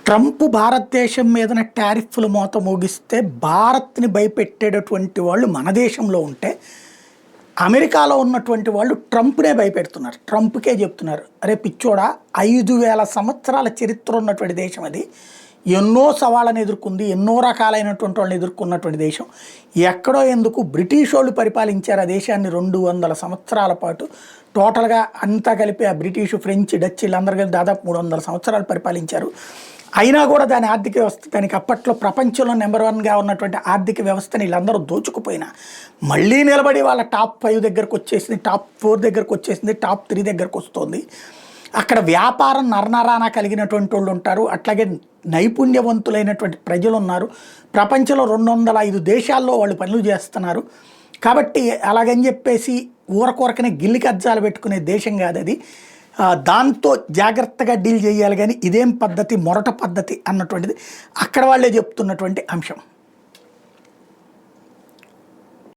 Trump భారతదేశం మీదన టారిఫ్లు మోత మోగిస్తే భారత్ని భయపెట్టేటటువంటి వాళ్ళు మన దేశంలో ఉంటే అమెరికాలో ఉన్నటువంటి వాళ్ళు ట్రంప్నే భయపెడుతున్నారు. ట్రంప్కే చెప్తున్నారు, అరే పిచ్చోడా, 5,000 సంవత్సరాల చరిత్ర ఉన్నటువంటి దేశం అది. ఎన్నో సవాళ్ళను ఎదుర్కొంది, ఎన్నో రకాలైనటువంటి వాళ్ళని ఎదుర్కొన్నటువంటి దేశం. ఎక్కడో ఎందుకు బ్రిటిష్ వాళ్ళు పరిపాలించారు ఆ దేశాన్ని 200 సంవత్సరాల పాటు. టోటల్గా అంతా కలిపి ఆ బ్రిటిష్, ఫ్రెంచ్, డచ్ వీళ్ళందరూ కలిపి దాదాపు 300 సంవత్సరాలు పరిపాలించారు. అయినా కూడా దాని ఆర్థిక వ్యవస్థ, దానికి అప్పట్లో ప్రపంచంలో నెంబర్ 1గా ఉన్నటువంటి ఆర్థిక వ్యవస్థని వీళ్ళందరూ దోచుకుపోయినా మళ్ళీ నిలబడి వాళ్ళ టాప్ 5 దగ్గరకు వచ్చేసింది, టాప్ 4 దగ్గరకు వచ్చేసింది, టాప్ 3 దగ్గరకు వస్తుంది. అక్కడ వ్యాపారం నరనరానా కలిగినటువంటి వాళ్ళు ఉంటారు, అట్లాగే నైపుణ్యవంతులైనటువంటి ప్రజలు ఉన్నారు. ప్రపంచంలో 205 దేశాల్లో వాళ్ళు పనులు చేస్తున్నారు. కాబట్టి అలాగని చెప్పేసి ఊరకొరకనే గిల్లి కజ్జాలు పెట్టుకునే దేశం కాదు అది. దాంతో జాగ్రత్తగా డీల్ చేయాలి, కానీ ఇదేం పద్ధతి, మొరట పద్ధతి అన్నటువంటిది అక్కడ వాళ్ళే చెప్తున్నటువంటి అంశం.